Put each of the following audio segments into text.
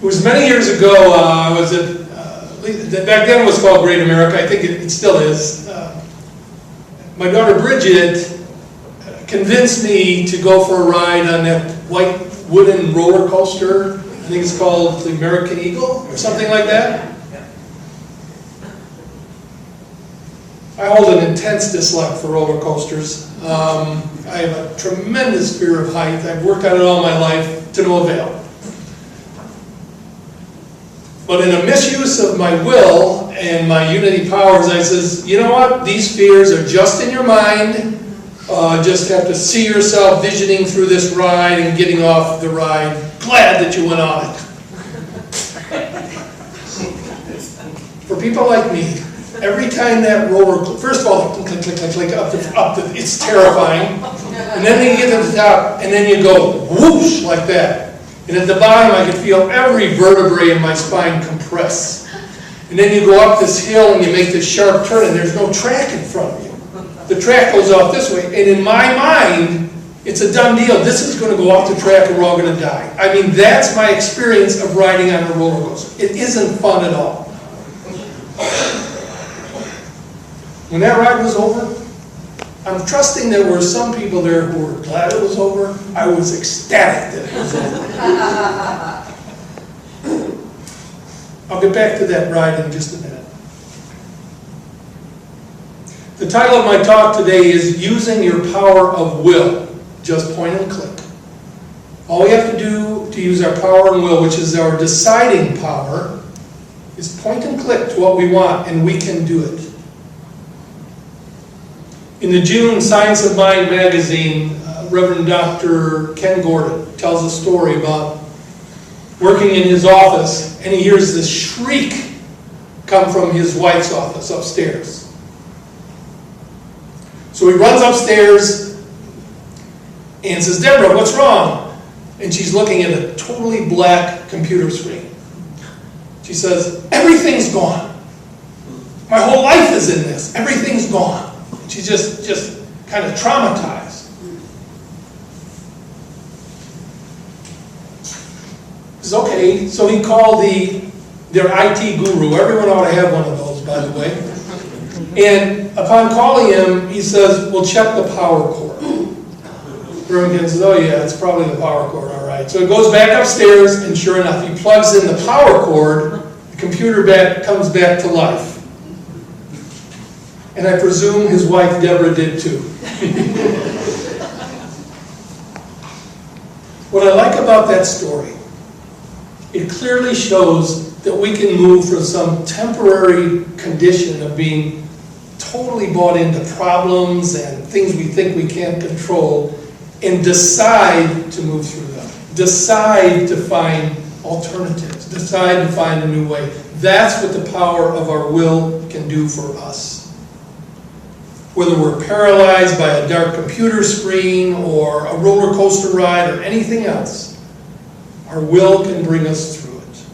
It was many years ago. I was at back then it was called Great America. I think it still is. My daughter Bridget convinced me to go for a ride on that white wooden roller coaster. I think it's called the American Eagle or something like that. I hold an intense dislike for roller coasters. I have a tremendous fear of height. I've worked on it all my life to no avail. But in a misuse of my will and my unity powers, I says, you know what? These fears are just in your mind. Just have to see yourself visioning through this ride and getting off the ride. Glad that you went on it. For people like me, every time that roller, first of all, click, click, click, click, up, it's terrifying. And then you get to the top, and then you go whoosh like that. And at the bottom, I could feel every vertebrae in my spine compress. And then you go up this hill and you make this sharp turn, and there's no track in front of you. The track goes off this way, and in my mind, it's a done deal. This is going to go off the track, and we're all going to die. I mean, that's my experience of riding on a roller coaster. It isn't fun at all. When that ride was over, I'm trusting there were some people there who were glad it was over. I was ecstatic that it was over. I'll get back to that ride in just a minute. The title of my talk today is Using Your Power of Will. Just point and click. All we have to do to use our power and will, which is our deciding power, is point and click to what we want, and we can do it. In the June Science of Mind magazine, Reverend Dr. Ken Gordon tells a story about working in his office, and he hears this shriek come from his wife's office upstairs. So he runs upstairs and says, Deborah, what's wrong? And she's looking at a totally black computer screen. She says, everything's gone. My whole life is in this. Everything's gone. She's just kind of traumatized. It's okay. So he called their IT guru. Everyone ought to have one of those, by the way. And upon calling him, he says, well, check the power cord. Birmingham says, oh yeah, it's probably the power cord, all right. So he goes back upstairs, and sure enough, he plugs in the power cord, the computer comes back to life. And I presume his wife, Deborah, did too. What I like about that story, it clearly shows that we can move from some temporary condition of being totally bought into problems and things we think we can't control and decide to move through them. Decide to find alternatives. Decide to find a new way. That's what the power of our will can do for us. Whether we're paralyzed by a dark computer screen or a roller coaster ride or anything else, our will can bring us through it.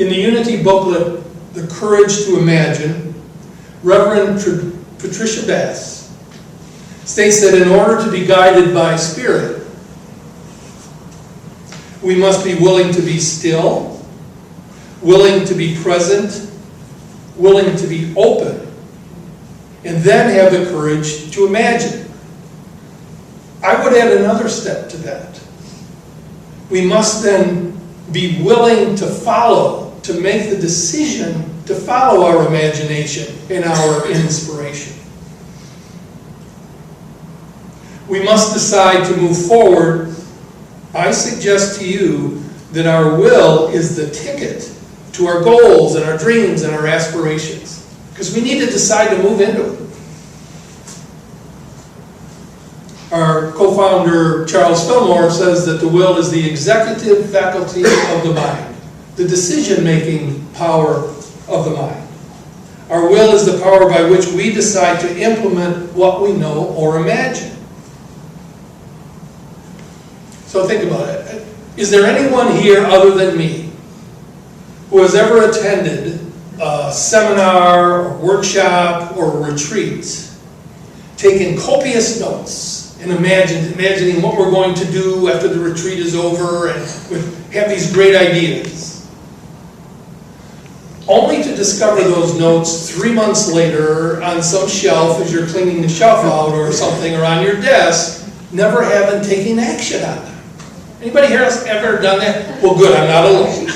In the Unity booklet, The Courage to Imagine, Reverend Patricia Bass states that in order to be guided by Spirit, we must be willing to be still, willing to be present, willing to be open, and then have the courage to imagine. I would add another step to that. We must then be willing to follow, to make the decision to follow our imagination and our inspiration. We must decide to move forward. I suggest to you that our will is the ticket to our goals and our dreams and our aspirations. Because we need to decide to move into it. Our co-founder, Charles Fillmore, says that the will is the executive faculty of the mind, the decision-making power of the mind. Our will is the power by which we decide to implement what we know or imagine. So think about it. Is there anyone here other than me who has ever attended a seminar or workshop or retreat, taken copious notes, and imagining what we're going to do after the retreat is over, and we have these great ideas. Only to discover those notes 3 months later on some shelf as you're cleaning the shelf out or something, or on your desk, never having taken action on them. Anybody here else ever done that? Well, good, I'm not alone.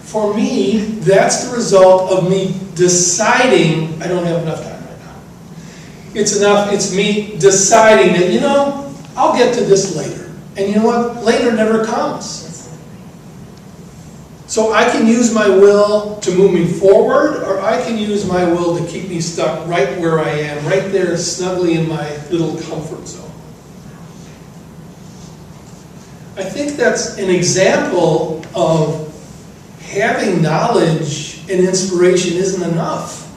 For me, that's the result of me deciding I don't have enough time right now. It's me deciding that, I'll get to this later. And you know what? Later never comes. So I can use my will to move me forward, or I can use my will to keep me stuck right where I am, right there snugly in my little comfort zone. I think that's an example of having knowledge and inspiration isn't enough.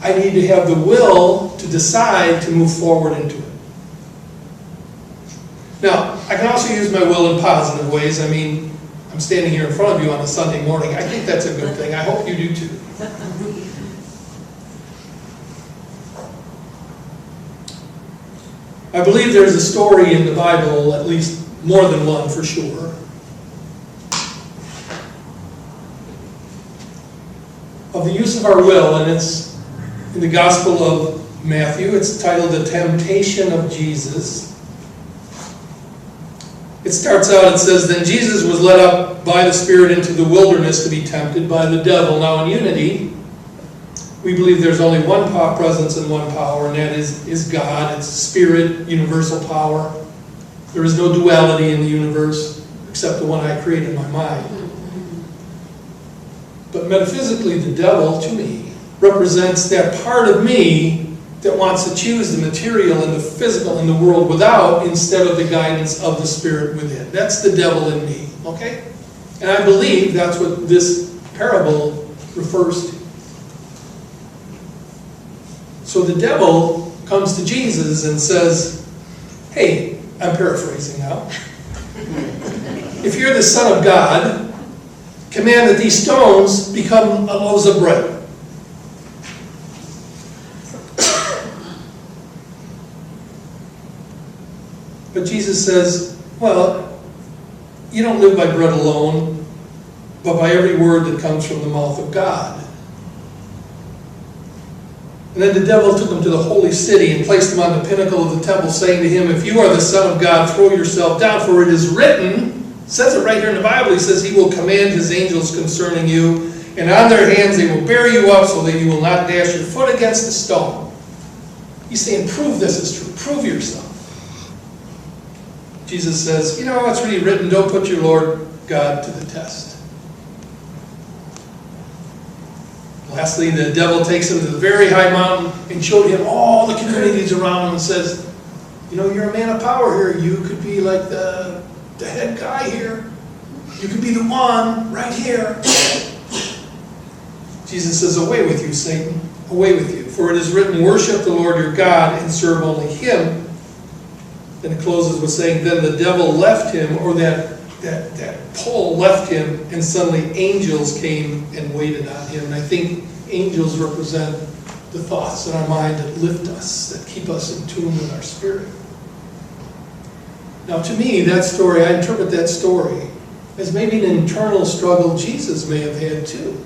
I need to have the will to decide to move forward into it. Now, I can also use my will in positive ways. I'm standing here in front of you on a Sunday morning. I think that's a good thing. I hope you do too. I believe there's a story in the Bible, at least more than one for sure, of the use of our will, and it's in the Gospel of Matthew. It's titled The Temptation of Jesus. It starts out, it says, "Then Jesus was led up by the Spirit into the wilderness to be tempted by the devil." Now in unity, we believe there's only one presence and one power, and that is God. It's Spirit, universal power. There is no duality in the universe except the one I create in my mind. But metaphysically, the devil, to me, represents that part of me that wants to choose the material and the physical in the world without, instead of the guidance of the Spirit within. That's the devil in me, okay? And I believe that's what this parable refers to. So the devil comes to Jesus and says, "Hey," I'm paraphrasing now, "if you're the Son of God, command that these stones become loaves of bread." But Jesus says, "Well, you don't live by bread alone, but by every word that comes from the mouth of God." And then the devil took him to the holy city and placed him on the pinnacle of the temple, saying to him, "If you are the Son of God, throw yourself down, for it is written," says it right here in the Bible, he says, "He will command His angels concerning you, and on their hands they will bear you up so that you will not dash your foot against a stone." He's saying, prove this is true. Prove yourself. Jesus says, it's really written, don't put your Lord God to the test. Lastly, the devil takes him to the very high mountain and showed him all the communities around him and says, you're a man of power here. You could be like the head guy here. You could be the one right here. Jesus says, "Away with you, Satan. Away with you. For it is written, worship the Lord your God and serve only Him." Then it closes with saying, "Then the devil left him," or that pull left him, and suddenly angels came and waited on him. And I think angels represent the thoughts in our mind that lift us, that keep us in tune with our spirit. Now to me, that story, I interpret that story as maybe an internal struggle Jesus may have had too.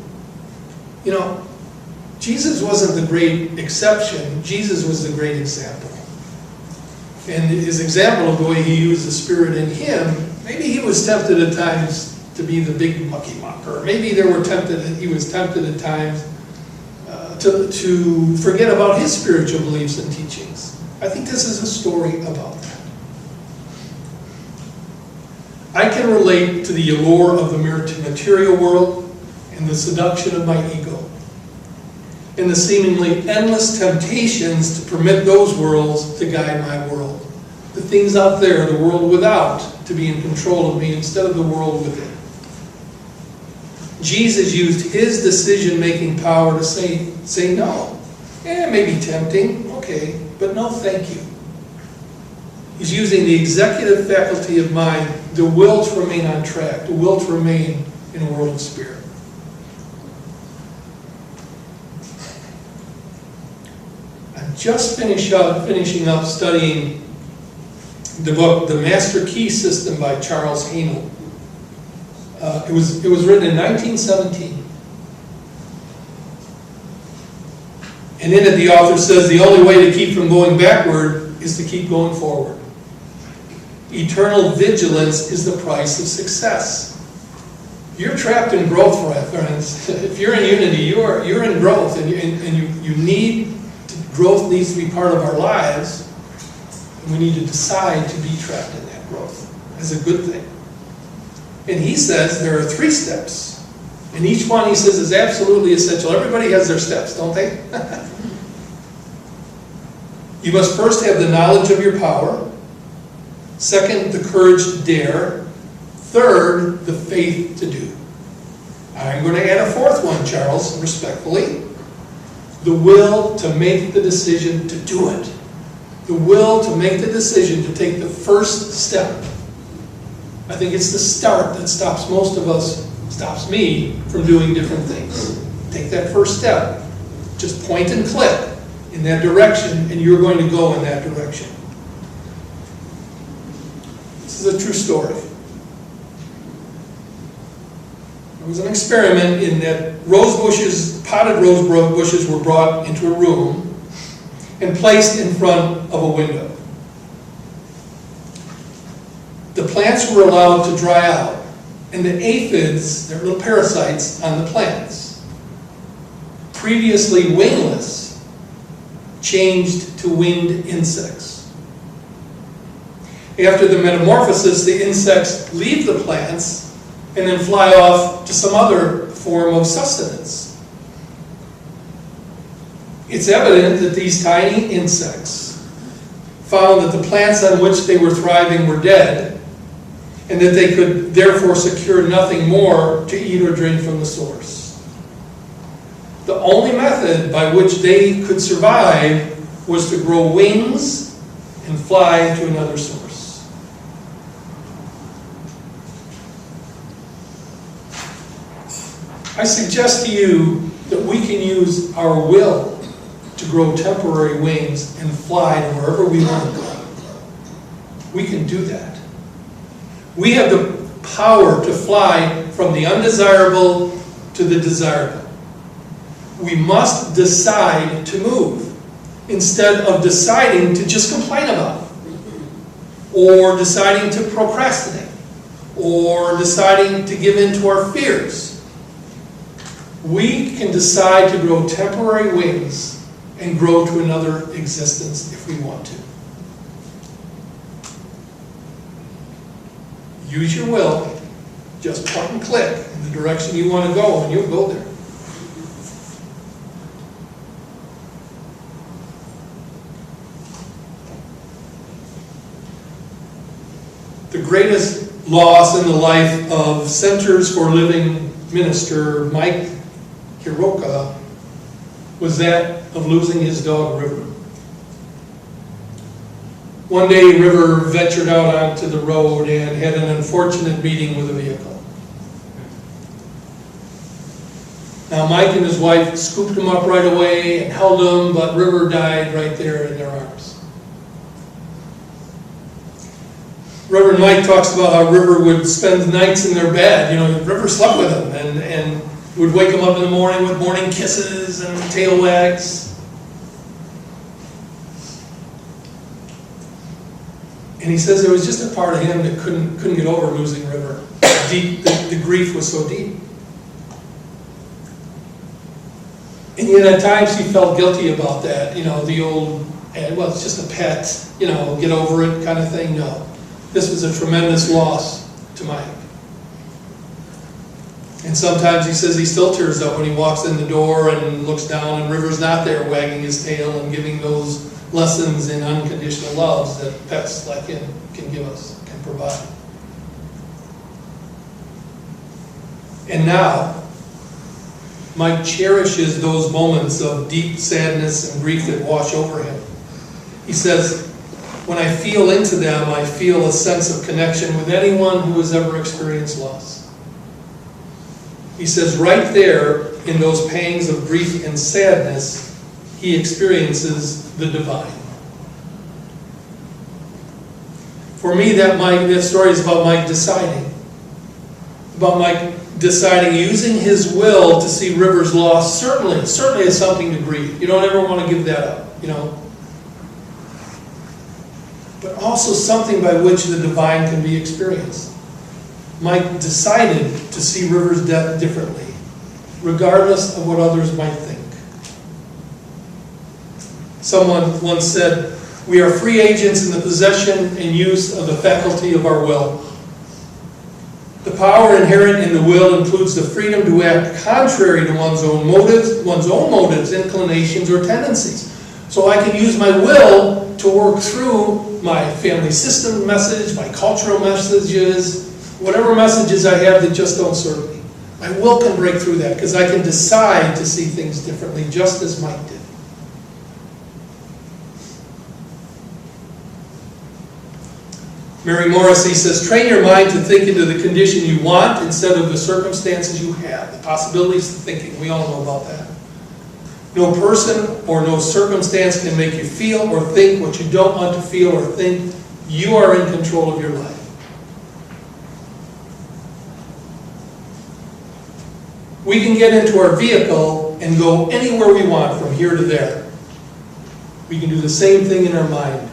Jesus wasn't the great exception, Jesus was the great example. And his example of the way he used the Spirit in him, maybe he was tempted at times to be the big mucky mucker. Maybe he was tempted at times to forget about his spiritual beliefs and teachings. I think this is a story about that. I can relate to the allure of the material world and the seduction of my ego, and the seemingly endless temptations to permit those worlds to guide my world. The things out there, the world without, to be in control of me instead of the world within. Jesus used his decision-making power to say no. It may be tempting, okay, but no thank you. He's using the executive faculty of mind, the will to remain on track, the will to remain in a world of spirit. I'm just finishing up studying the book, The Master Key System by Charles Haanel. It was written in 1917. And in it the author says the only way to keep from going backward is to keep going forward. Eternal vigilance is the price of success. You're trapped in growth, friends. If you're in unity, you're in growth, and you need growth needs to be part of our lives. And we need to decide to be trapped in that growth as a good thing. And he says there are 3 steps, and each one he says is absolutely essential. Everybody has their steps, don't they? You must first have the knowledge of your power. Second, the courage to dare. Third, the faith to do. I'm going to add a 4th one, Charles, respectfully. The will to make the decision to do it. The will to make the decision to take the first step. I think it's the start that stops most of us, stops me from doing different things. Take that first step. Just point and click in that direction, and you're going to go in that direction. This is a true story. There was an experiment in that potted rose bushes were brought into a room and placed in front of a window. The plants were allowed to dry out, and the aphids, they're little parasites on the plants, previously wingless, changed to winged insects. After the metamorphosis, the insects leave the plants and then fly off to some other form of sustenance. It's evident that these tiny insects found that the plants on which they were thriving were dead, and that they could therefore secure nothing more to eat or drink from the source. The only method by which they could survive was to grow wings and fly to another source. I suggest to you that we can use our will to grow temporary wings and fly to wherever we want to go. We can do that. We have the power to fly from the undesirable to the desirable. We must decide to move instead of deciding to just complain about it, or deciding to procrastinate, or deciding to give in to our fears. We can decide to grow temporary wings and grow to another existence if we want to. Use your will, just point and click in the direction you want to go, and you'll go there. The greatest loss in the life of Centers for Living minister Mike Hiroka was that of losing his dog, River. One day, River ventured out onto the road and had an unfortunate meeting with a vehicle. Now, Mike and his wife scooped him up right away and held him, but River died right there in their arms. Reverend Mike talks about how River would spend nights in their bed. You know, River slept with him and would wake him up in the morning with morning kisses and tail wags. And he says there was just a part of him that couldn't get over losing River. The grief was so deep. And yet at times he felt guilty about that. You know, the old, well, it's just a pet, you know, get over it kind of thing. No. This was a tremendous loss to Mike. And sometimes he says he still tears up when he walks in the door and looks down and River's not there wagging his tail and giving those lessons in unconditional loves that pets like him can give us, can provide. And now, Mike cherishes those moments of deep sadness and grief that wash over him. He says, when I feel into them, I feel a sense of connection with anyone who has ever experienced loss. He says right there, in those pangs of grief and sadness, he experiences the divine. For me, that story is about Mike deciding. About Mike deciding, using his will to see rivers lost, certainly has something to grieve. You don't ever want to give that up, But also something by which the divine can be experienced. Mike decided to see rivers' death differently, regardless of what others might think. Someone once said, "We are free agents in the possession and use of the faculty of our will." The power inherent in the will includes the freedom to act contrary to one's own motives, inclinations, or tendencies. So I can use my will to work through my family system message, my cultural messages, whatever messages I have that just don't serve me. My will can break through that because I can decide to see things differently, just as Mike did. Mary Morrissey says, train your mind to think into the condition you want instead of the circumstances you have. The possibilities of thinking, we all know about that. No person or no circumstance can make you feel or think what you don't want to feel or think. You are in control of your life. We can get into our vehicle and go anywhere we want from here to there. We can do the same thing in our mind.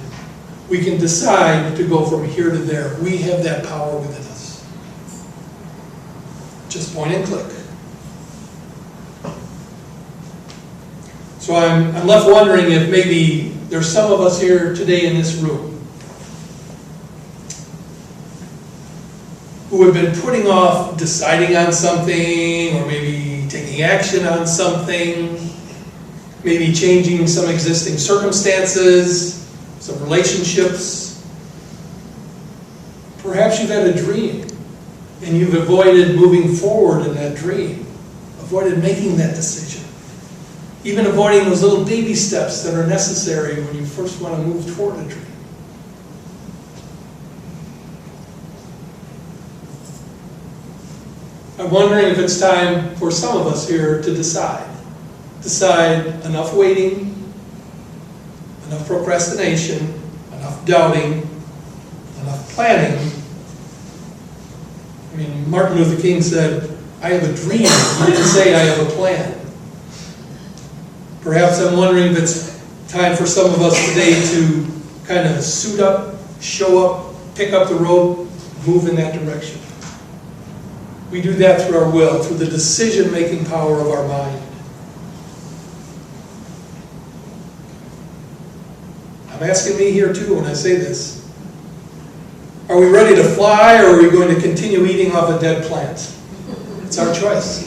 We can decide to go from here to there. We have that power within us. Just point and click. So I'm left wondering if maybe there's some of us here today in this room who have been putting off deciding on something, or maybe taking action on something, maybe changing some existing circumstances, some relationships. Perhaps you've had a dream and you've avoided moving forward in that dream, avoided making that decision, even avoiding those little baby steps that are necessary when you first want to move toward a dream. I'm wondering if it's time for some of us here to decide. Decide enough waiting, enough procrastination, enough doubting, enough planning. I mean, Martin Luther King said, I have a dream. He didn't say I have a plan. Perhaps I'm wondering if it's time for some of us today to kind of suit up, show up, pick up the rope, move in that direction. We do that through our will, through the decision-making power of our mind. I'm asking me here too when I say this. Are we ready to fly, or are we going to continue eating off a dead plant? It's our choice.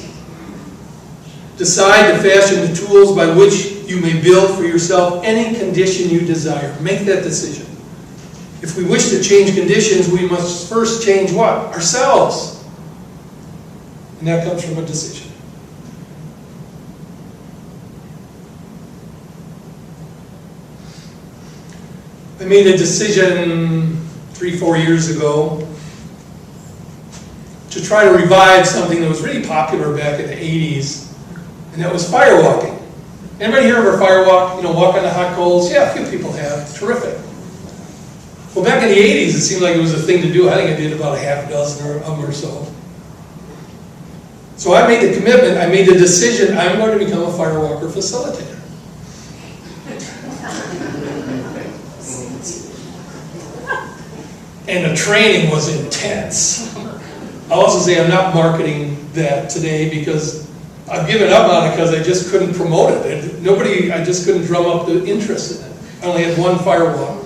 Decide to fashion the tools by which you may build for yourself any condition you desire. Make that decision. If we wish to change conditions, we must first change what? Ourselves. And that comes from a decision. I made a decision 3-4 years ago to try to revive something that was really popular back in the 80s, and that was firewalking. Anybody here ever firewalk? Walk on the hot coals? Yeah, a few people have. Terrific. Well, back in the 80s, it seemed like it was a thing to do. I think I did about a half dozen of them or so. So I made the commitment, I made the decision, I'm going to become a firewalker facilitator. And the training was intense. I'll also say I'm not marketing that today because I've given up on it because I just couldn't promote it. I just couldn't drum up the interest in it. I only had one firewalk.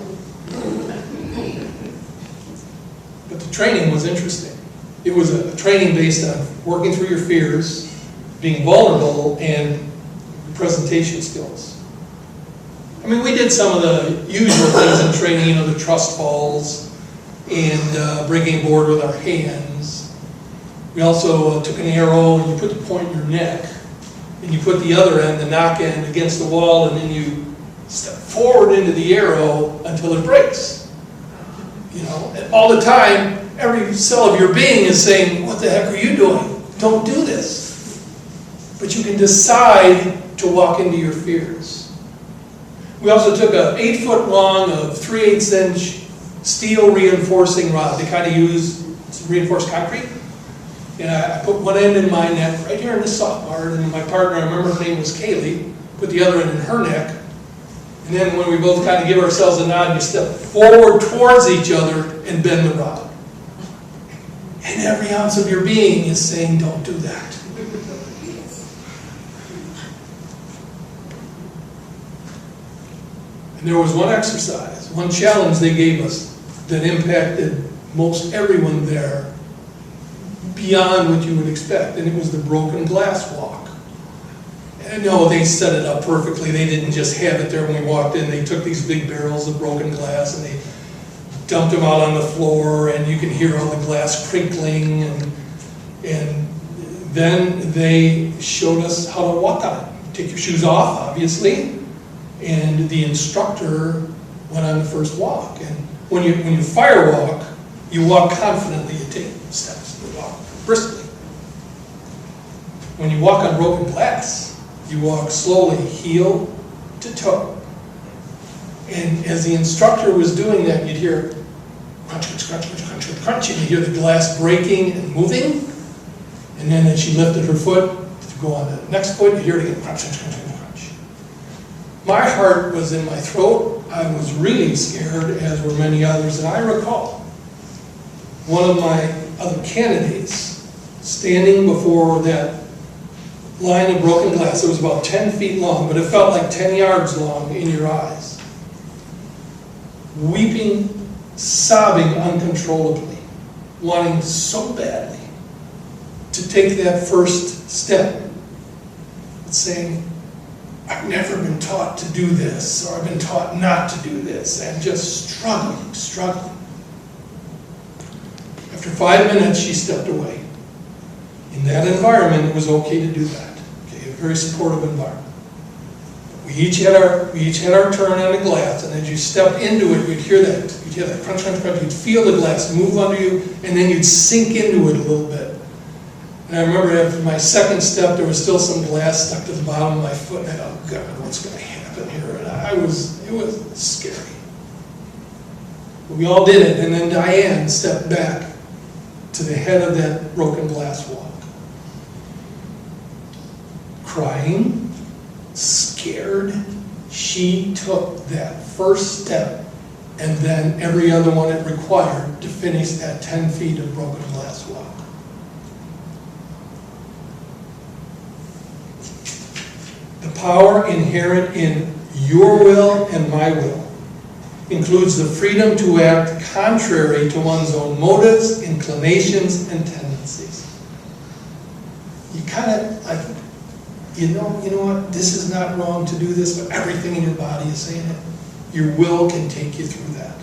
But the training was interesting. It was a training based on working through your fears, being vulnerable, and presentation skills. I mean, we did some of the usual things in training, the trust falls, and breaking a board with our hands. We also took an arrow, and you put the point in your neck, and you put the other end, the knock end, against the wall, and then you step forward into the arrow until it breaks. And all the time, every cell of your being is saying, what the heck are you doing? Don't do this. But you can decide to walk into your fears. We also took a 8-foot long of 3/8 inch steel reinforcing rod. They kind of use reinforced concrete. And I put one end in my neck right here in the soft part, and my partner, I remember her name was Kaylee, put the other end in her neck. And then when we both kind of give ourselves a nod, you step forward towards each other and bend the rod. And every ounce of your being is saying, don't do that. And there was one exercise, one challenge they gave us that impacted most everyone there beyond what you would expect, and it was the broken glass walk. And no, they set it up perfectly. They didn't just have it there when we walked in. They took these big barrels of broken glass and they dumped them out on the floor, and you can hear all the glass crinkling, and then they showed us how to walk on it. Take your shoes off, obviously, and the instructor went on the first walk. And when you fire walk, you walk confidently, you take steps, you walk briskly. When you walk on broken glass, you walk slowly, heel to toe. And as the instructor was doing that, you'd hear crunch, crunch, crunch, crunch, crunch, crunch, crunch, and you'd hear the glass breaking and moving. And then as she lifted her foot to go on the next foot, you'd hear it again, crunch, crunch, crunch, crunch, crunch. My heart was in my throat. I was really scared, as were many others. And I recall one of my other candidates standing before that line of broken glass. It was about 10 feet long, but it felt like 10 yards long in your eyes. Weeping, sobbing uncontrollably, wanting so badly to take that first step, but saying, I've never been taught to do this, or I've been taught not to do this, and just struggling. After 5 minutes, she stepped away. In that environment, it was okay to do that. Okay, a very supportive environment. We each had our turn on the glass, and as you step into it, you'd hear that crunch, crunch, crunch. You'd feel the glass move under you, and then you'd sink into it a little bit. And I remember after my second step, there was still some glass stuck to the bottom of my foot, and I thought, oh God, what's going to happen here? And it was scary. But we all did it, and then Diane stepped back to the head of that broken glass walk. Crying, scared, she took that first step and then every other one it required to finish that 10 feet of broken glass walk. The power inherent in your will and my will includes the freedom to act contrary to one's own motives, inclinations, and tendencies. You kind of like, you know what, this is not wrong to do this, but everything in your body is saying it. Your will can take you through that.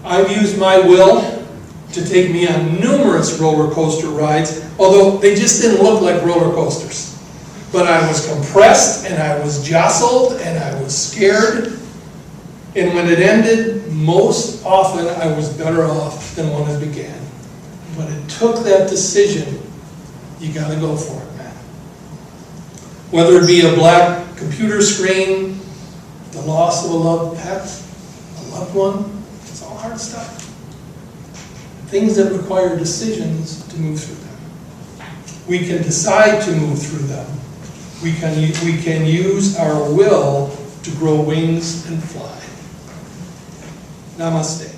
I've used my will to take me on numerous roller coaster rides, although they just didn't look like roller coasters. But I was compressed, and I was jostled, and I was scared. And when it ended, most often I was better off than when it began. But it took that decision. You got to go for it, man. Whether it be a black computer screen, the loss of a loved pet, a loved one, it's all hard stuff. Things that require decisions to move through them. We can decide to move through them. We can use our will to grow wings and fly. Namaste.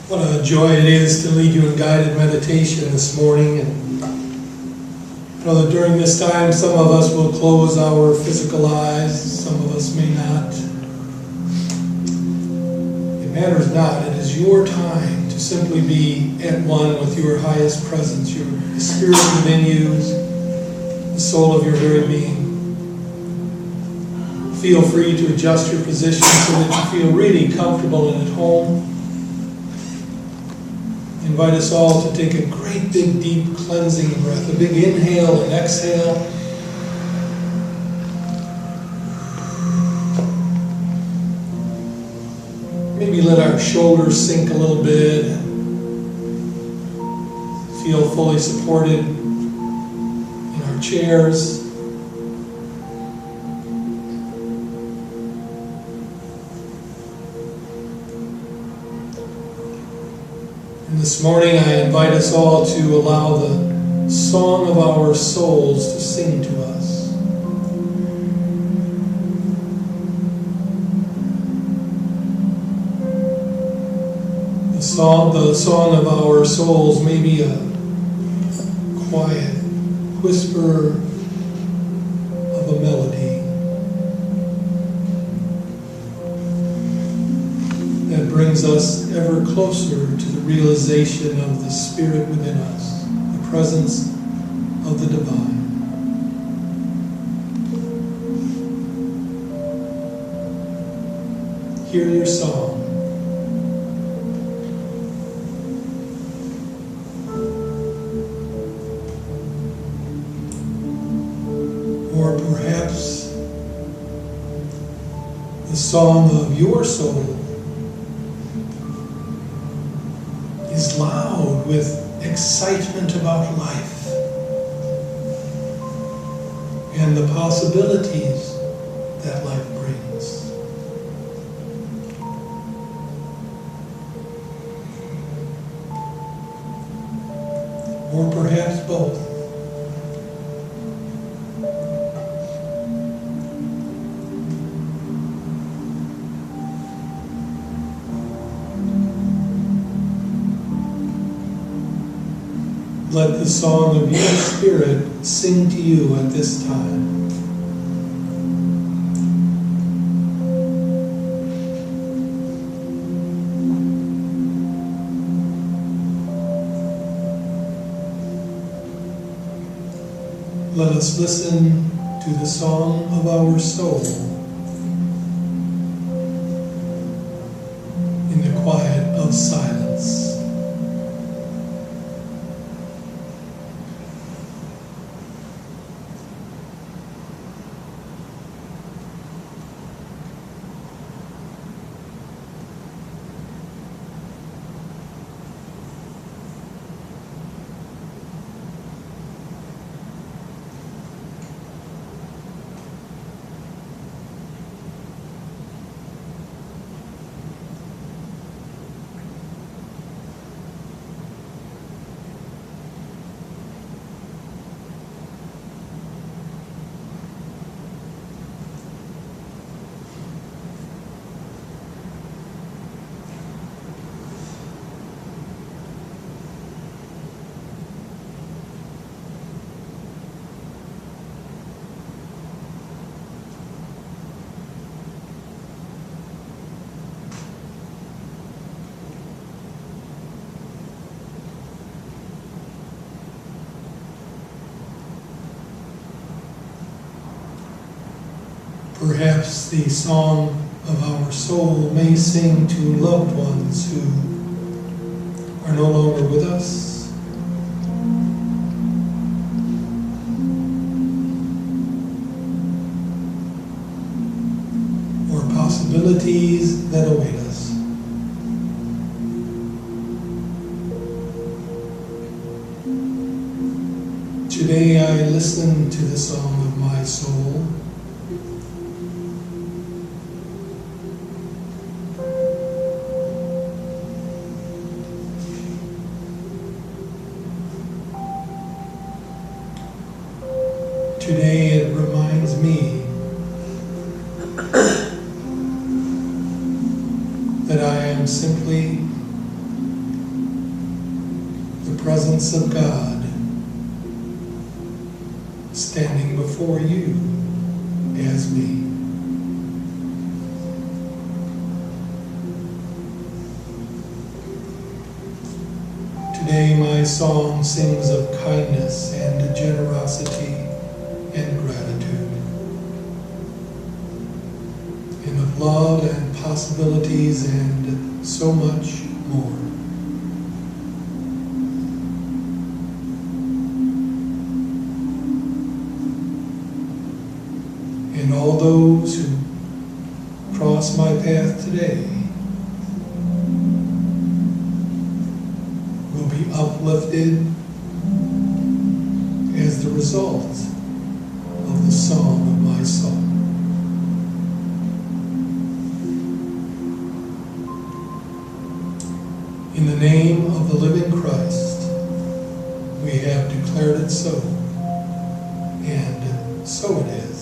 What a joy it is to lead you in guided meditation this morning. And I know that during this time, some of us will close our physical eyes, some of us may not. It matters not. It is your time to simply be at one with your highest presence, the spirit within you, the soul of your very being. Feel free to adjust your position so that you feel really comfortable and at home. Invite us all to take a great big deep cleansing breath, a big inhale and exhale. Maybe let our shoulders sink a little bit. Feel fully supported in our chairs. And this morning I invite us all to allow the song of our souls to sing to us. The song of our souls may be a quiet whisper of a melody that brings us ever closer to the realization of the Spirit within us, the presence of the divine. Hear your song. Or perhaps the song of your soul is loud with excitement about life and the possibilities that life brings. Or perhaps both. Let the song of your spirit sing to you at this time. Let us listen to the song of our soul in the quiet of silence. Perhaps the song of our soul may sing to loved ones who are no longer with us, or possibilities that await us. Today I listen to the song of my soul. Today it reminds me that I am simply the presence of God standing before you as me. Today my song sings of kindness and generosity and gratitude, and of love and possibilities and so much more. And all those who cross my path today will be uplifted as the result of the song of my soul. In the name of the living Christ, we have declared it so, and so it is.